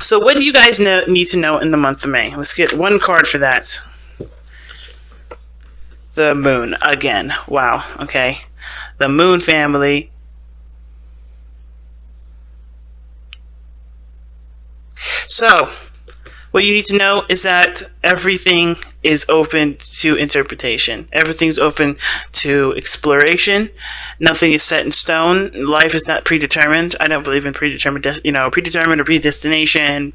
So what do you guys need to know in the month of May? Let's get one card for that. The moon again. Wow. Okay. The moon family. So, what you need to know is that everything is open to interpretation. Everything's open to exploration. Nothing is set in stone. Life is not predetermined. I don't believe in predetermined or predestination,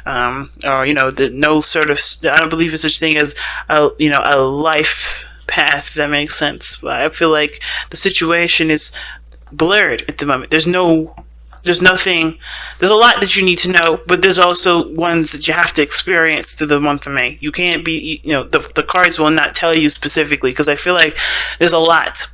or no sort of. I don't believe in such thing as a life path. If that makes sense. I feel like the situation is blurred at the moment. There's nothing. There's a lot that you need to know, but there's also ones that you have to experience through the month of May. You can't be, the cards will not tell you specifically, because I feel like there's a lot.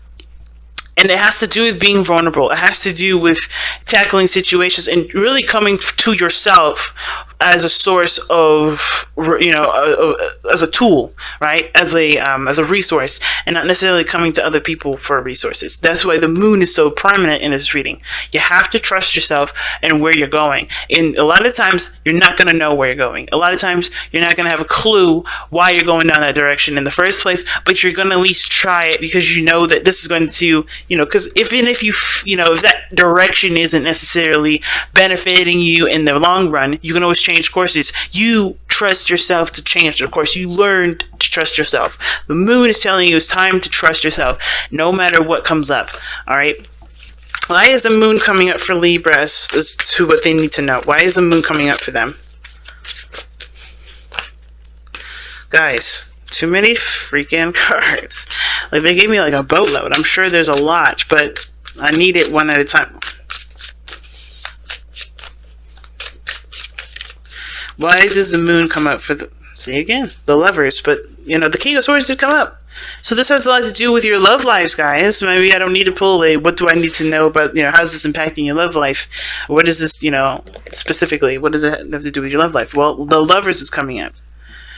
And it has to do with being vulnerable. It has to do with tackling situations and really coming to yourself as a source of, as a tool, right? As a resource, and not necessarily coming to other people for resources. That's why the moon is so prominent in this reading. You have to trust yourself and where you're going. And a lot of times, you're not going to know where you're going. A lot of times, you're not going to have a clue why you're going down that direction in the first place, but you're going to at least try it, because you know that this is going to, because if that direction isn't necessarily benefiting you in the long run, you can always change courses. You trust yourself to change the course. You learn to trust yourself. The moon is telling you it's time to trust yourself, no matter what comes up. All right. Why is the moon coming up for Libra as to what they need to know? Why is the moon coming up for them? Guys, too many freaking cards. Like, they gave me like a boatload. I'm sure there's a lot, but I need it one at a time. Why does the moon come up for the... See, again, the Lovers. But, the King of Swords did come up. So this has a lot to do with your love lives, guys. Maybe I don't need to pull a, what do I need to know about, how's this impacting your love life? What is this, specifically? What does it have to do with your love life? Well, the Lovers is coming up.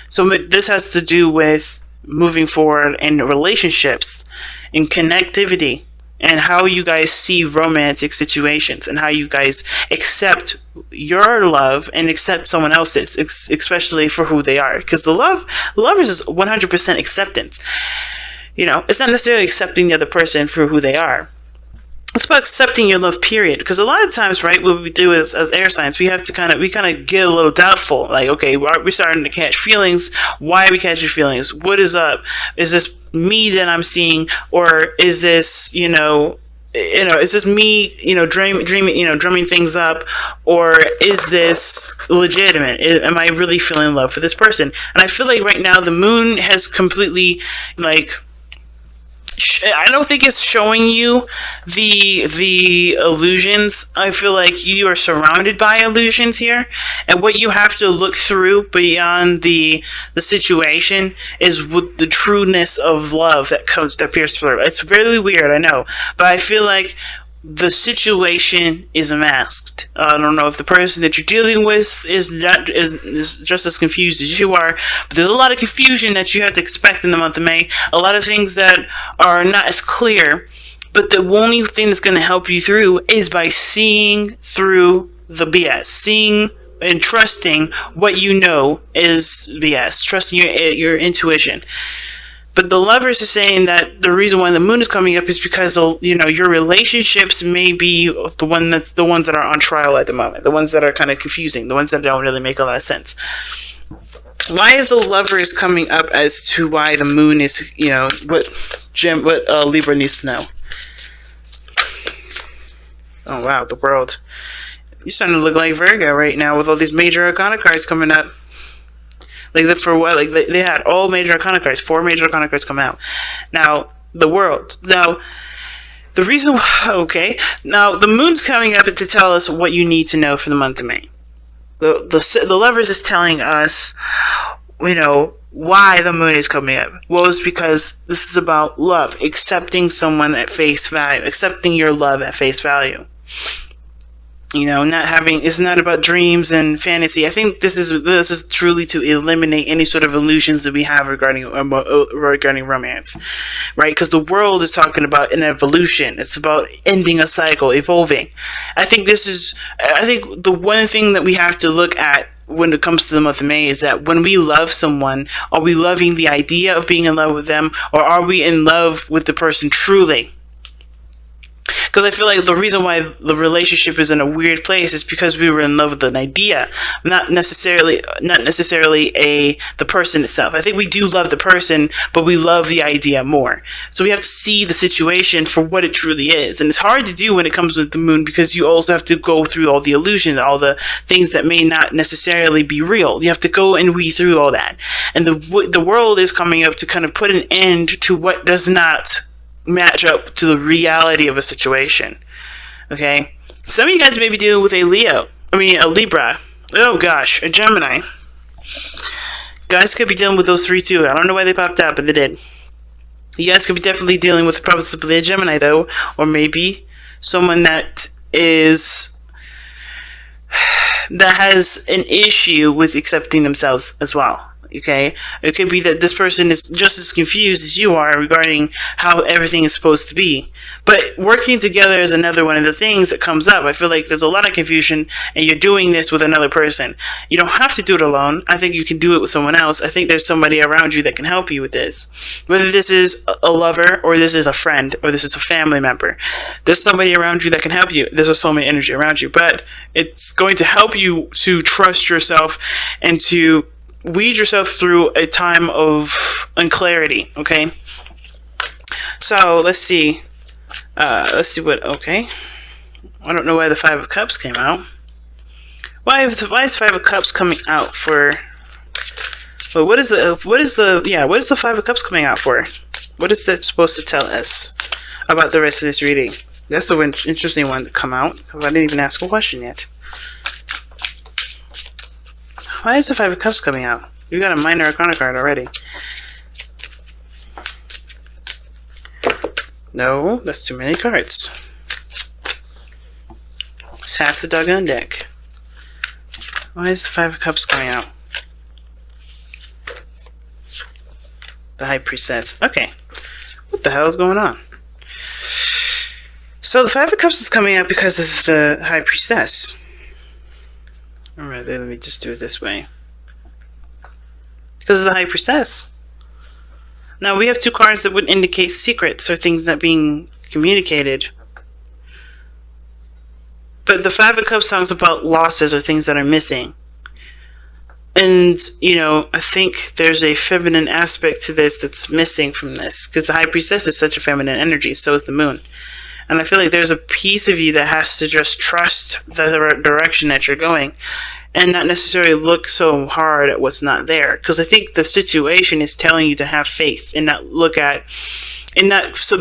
So this has to do with moving forward in relationships, in connectivity, and how you guys see romantic situations, and how you guys accept your love and accept someone else's, especially for who they are. Because the Lovers is 100% acceptance. It's not necessarily accepting the other person for who they are. It's about accepting your love, period. Because a lot of times, right, what we do is, as air signs, we have to kind of get a little doubtful. Like, okay, we're starting to catch feelings. Why are we catching feelings? What is up? Is this me that I'm seeing, or is this, is this me, drumming things up, or is this legitimate? Am I really feeling love for this person? And I feel like right now the moon has completely, I don't think it's showing you the illusions. I feel like you are surrounded by illusions here, and what you have to look through beyond the situation is with the trueness of love that appears through. It's really weird, I know, but I feel like the situation is masked. I don't know if the person that you're dealing with is just as confused as you are, but there's a lot of confusion that you have to expect in the month of May. A lot of things that are not as clear, but the only thing that's going to help you through is by seeing through the BS, seeing and trusting what you know is BS, trusting your intuition. But the Lovers are saying that the reason why the moon is coming up is because, your relationships may be the ones that are on trial at the moment, the ones that are kind of confusing, the ones that don't really make a lot of sense. Why is the Lovers coming up as to why the moon is, what Libra needs to know? Oh wow, the World. You're starting to look like Virgo right now with all these major arcana cards coming up. Like, for what? Like, they had all major arcana cards, 4 major arcana cards come out. Now, the World. Now, the reason, okay. Now, the moon's coming up to tell us what you need to know for the month of May. The Lovers is telling us, why the moon is coming up. Well, it's because this is about love, accepting someone at face value, accepting your love at face value. Not having, it's not about dreams and fantasy. I think this is truly to eliminate any sort of illusions that we have regarding romance, right? Because the world is talking about an evolution. It's about ending a cycle, evolving. I think the one thing that we have to look at when it comes to the month of May is that when we love someone, are we loving the idea of being in love with them, or are we in love with the person truly? Because I feel like the reason why the relationship is in a weird place is because we were in love with an idea, not necessarily the person itself. I think we do love the person, but we love the idea more. So we have to see the situation for what it truly is, and it's hard to do when it comes with the moon, because you also have to go through all the illusions, all the things that may not necessarily be real. You have to go and weed through all that, and the world is coming up to kind of put an end to what does not match up to the reality of a situation. Okay, some of you guys may be dealing with a Libra. Oh gosh, a Gemini. Guys could be dealing with those three too. I don't know why they popped out, but they did. You guys could be definitely dealing with possibly a Gemini though, or maybe someone that has an issue with accepting themselves as well. Okay, it could be that this person is just as confused as you are regarding how everything is supposed to be. But working together is another one of the things that comes up. I feel like there's a lot of confusion, and you're doing this with another person. You don't have to do it alone. I think you can do it with someone else. I think there's somebody around you that can help you with this. Whether this is a lover, or this is a friend, or this is a family member, there's somebody around you that can help you. There's a soulmate energy around you, but it's going to help you to trust yourself and to weed yourself through a time of unclarity. Okay, so let's see okay, I don't know why the Five of Cups came out. Why is Five of Cups coming out for? Well, what is the Five of Cups coming out for? What is that supposed to tell us about the rest of this reading? That's an interesting one to come out, because I didn't even ask a question yet. Why is the Five of Cups coming out? You got a minor arcana card already. No, that's too many cards. It's half the doggone deck. Why is the Five of Cups coming out? The High Priestess. Okay. What the hell is going on? So the Five of Cups is coming out because of the High Priestess. Or rather, let me just do it this way. Because of the High Priestess. Now, we have two cards that would indicate secrets or things not being communicated. But the Five of Cups talks about losses or things that are missing. And, I think there's a feminine aspect to this that's missing from this. Because the High Priestess is such a feminine energy, so is the moon. And I feel like there's a piece of you that has to just trust the direction that you're going, and not necessarily look so hard at what's not there. Because I think the situation is telling you to have faith and not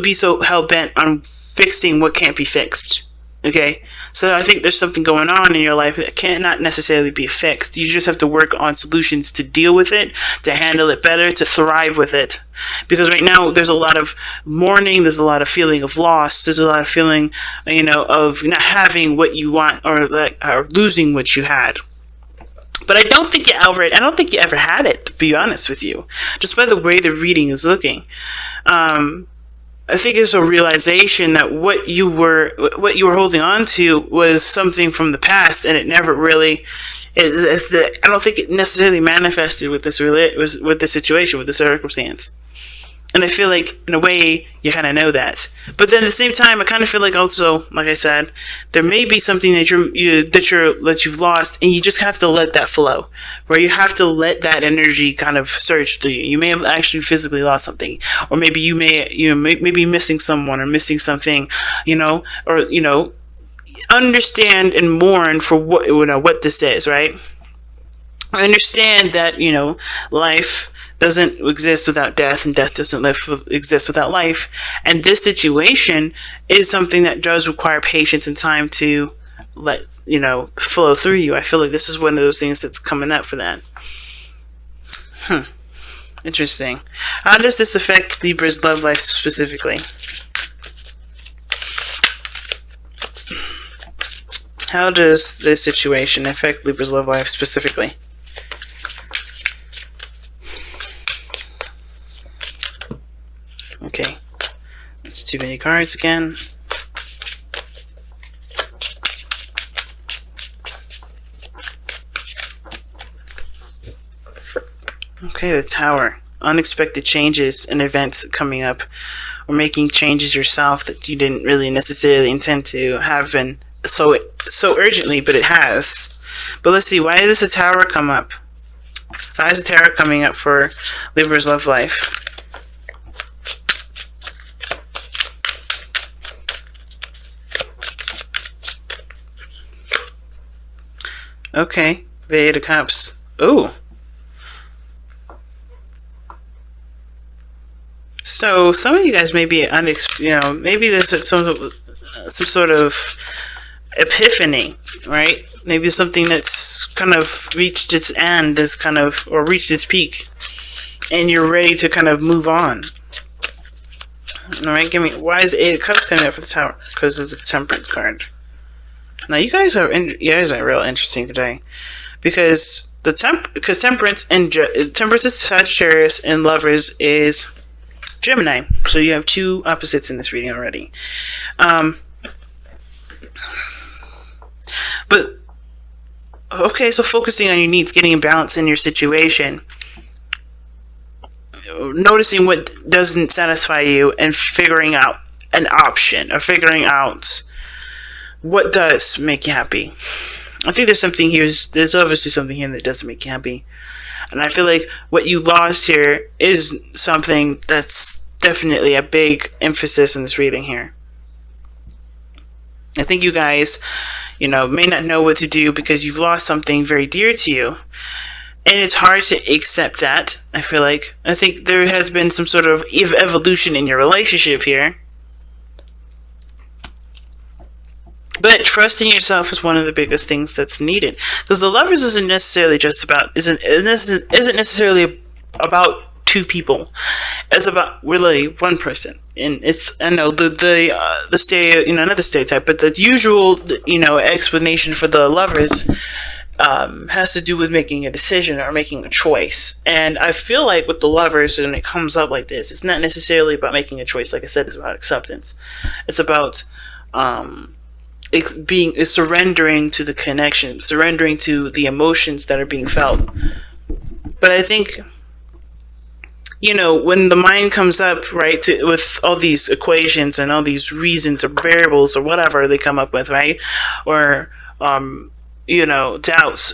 be so hell-bent on fixing what can't be fixed. Okay? So I think there's something going on in your life that cannot necessarily be fixed. You just have to work on solutions to deal with it, to handle it better, to thrive with it. Because right now there's a lot of mourning, there's a lot of feeling of loss, there's a lot of feeling, of not having what you want, or losing what you had. But I don't think you ever had it, to be honest with you. Just by the way the reading is looking. I think it's a realization that what you were holding on to was something from the past, and it never really I don't think it necessarily manifested with this situation, with the circumstance. And I feel like, in a way, you kind of know that. But then at the same time, I kind of feel like also, like I said, there may be something that you've lost, and you just have to let that flow. Where you have to let that energy kind of surge through you. You may have actually physically lost something, or maybe you may be missing someone or missing something, understand and mourn for what this is, right? I understand that life doesn't exist without death, and death doesn't exist without life. And this situation is something that does require patience and time to let flow through you. I feel like this is one of those things that's coming up for that. Interesting. How does this affect Libra's love life specifically? How does this situation affect Libra's love life specifically? Okay, that's too many cards again. Okay, the Tower. Unexpected changes and events coming up, or making changes yourself that you didn't really necessarily intend to happen so urgently, but it has. But let's see, why does the Tower come up? Why is the Tower coming up for Libra's love life? Okay, the Eight of Cups. Ooh. So some of you guys may be maybe there's some sort of epiphany, right? Maybe something that's kind of reached its end, or reached its peak, and you're ready to kind of move on. All right, why is the Eight of Cups coming up for the Tower? Because of the Temperance card. Now you guys are real interesting today, because Temperance is Sagittarius and Lovers is Gemini. So you have two opposites in this reading already. But okay, so focusing on your needs, getting a balance in your situation, noticing what doesn't satisfy you, and figuring out an option, or figuring out what does make you happy. I think there's obviously something here that doesn't make you happy. And I feel like what you lost here is something that's definitely a big emphasis in this reading here. I think you guys, may not know what to do because you've lost something very dear to you. And it's hard to accept that, I feel like. I think there has been some sort of evolution in your relationship here. But trusting yourself is one of the biggest things that's needed, because the Lovers isn't necessarily two people. It's about really one person, and not the stereotype, but the usual explanation for the Lovers has to do with making a decision or making a choice. And I feel like with the Lovers, when it comes up like this, it's not necessarily about making a choice. Like I said, it's about acceptance. It's about it's surrendering to the connection, surrendering to the emotions that are being felt. But I think, when the mind comes up, right, with all these equations and all these reasons or variables or whatever they come up with, right, or doubts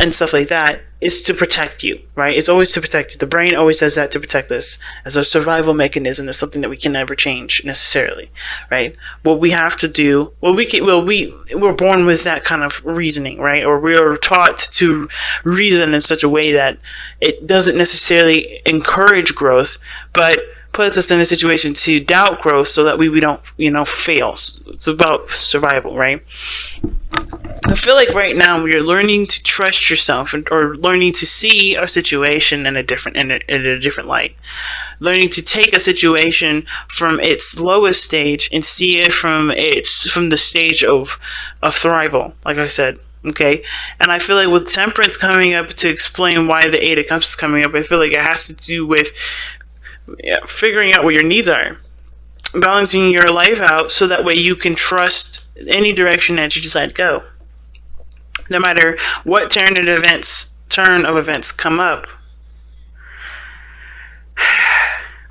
and stuff like that, is to protect you, right? It's always to protect you. The brain always does that to protect us as a survival mechanism. It's something that we can never change necessarily, right? What we have to do, we're born with that kind of reasoning, right? Or we are taught to reason in such a way that it doesn't necessarily encourage growth, but puts us in a situation to doubt growth so that we don't, fail. It's about survival, right? I feel like right now we are learning to trust yourself, or learning to see a situation in a different light. Learning to take a situation from its lowest stage and see it from the stage of thrival, like I said. Okay, and I feel like with Temperance coming up to explain why the Eight of Cups is coming up, I feel like it has to do with figuring out what your needs are, balancing your life out so that way you can trust any direction that you decide to go. No matter what turn of events come up.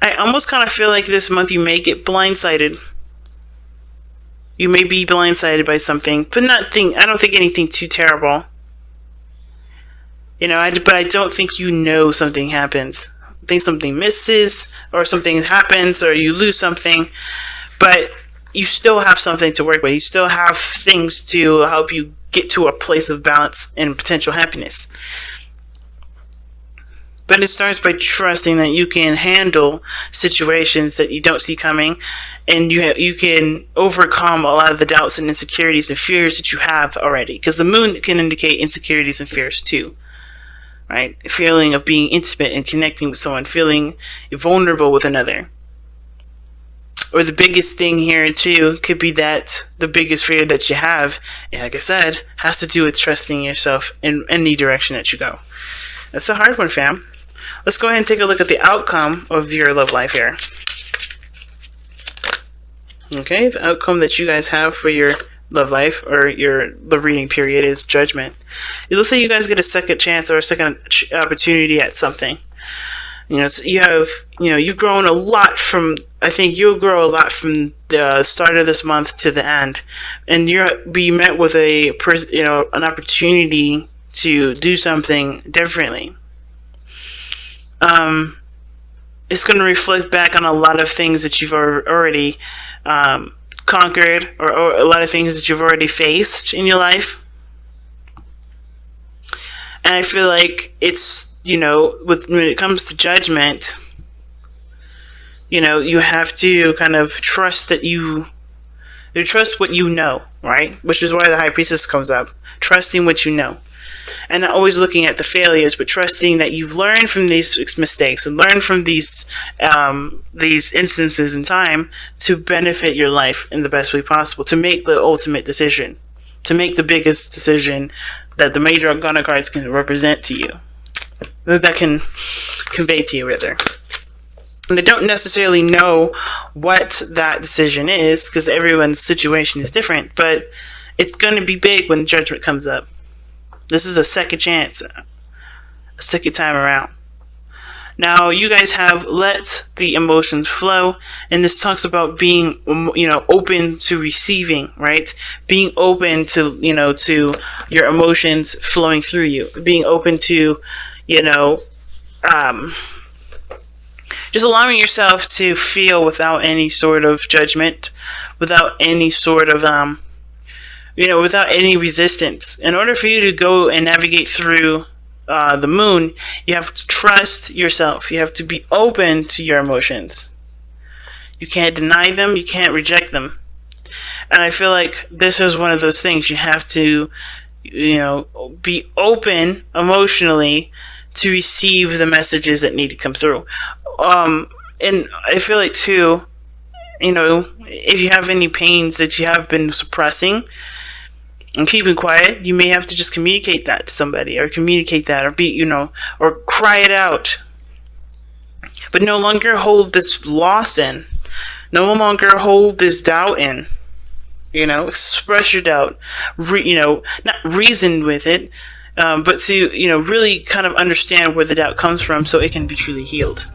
I almost kind of feel like this month you may get blindsided. You may be blindsided by something, but I don't think anything too terrible. But I don't think something happens. I think something misses, or something happens, or you lose something, but you still have something to work with. You still have things to help you get to a place of balance and potential happiness. But it starts by trusting that you can handle situations that you don't see coming, and you can overcome a lot of the doubts and insecurities and fears that you have already. Because the moon can indicate insecurities and fears too, right? A feeling of being intimate and connecting with someone, feeling vulnerable with another. or the biggest thing here too could be that the biggest fear that you have, and like I said, has to do with trusting yourself in any direction that you go. That's a hard one, fam. Let's go ahead and take a look at the outcome of your love life here. Okay, the outcome that you guys have for your love life or the reading period is Judgment. It looks like you guys get a second chance or a second opportunity at something. You've grown a lot from, I think you'll grow a lot from the start of this month to the end, and you'll be met with an opportunity to do something differently. It's going to reflect back on a lot of things that you've already conquered, or a lot of things that you've already faced in your life. And I feel like it's, when it comes to Judgment, you have to kind of trust that you trust what you know, right? Which is why the High Priestess comes up. Trusting what you know. And not always looking at the failures, but trusting that you've learned from these mistakes and learned from these instances in time to benefit your life in the best way possible, to make the ultimate decision, to make the biggest decision that the major arcana cards can represent to you, that can convey to you, rather. And I don't necessarily know what that decision is, because everyone's situation is different, but it's going to be big when Judgment comes up. This is a second chance, a second time around. Now, you guys have let the emotions flow, and this talks about being, open to receiving, right? Being open to, to your emotions flowing through you. Being open to, just allowing yourself to feel without any sort of judgment, without any sort of, without any resistance. In order for you to go and navigate through the moon, you have to trust yourself. You have to be open to your emotions. You can't deny them. You can't reject them. And I feel like this is one of those things. You have to, be open emotionally to receive the messages that need to come through. And I feel like too, if you have any pains that you have been suppressing and keeping quiet, you may have to just communicate that to somebody, or communicate that, or or cry it out. But no longer hold this loss in. No longer hold this doubt in. Express your doubt. Not reason with it, but to, really kind of understand where the doubt comes from so it can be truly healed.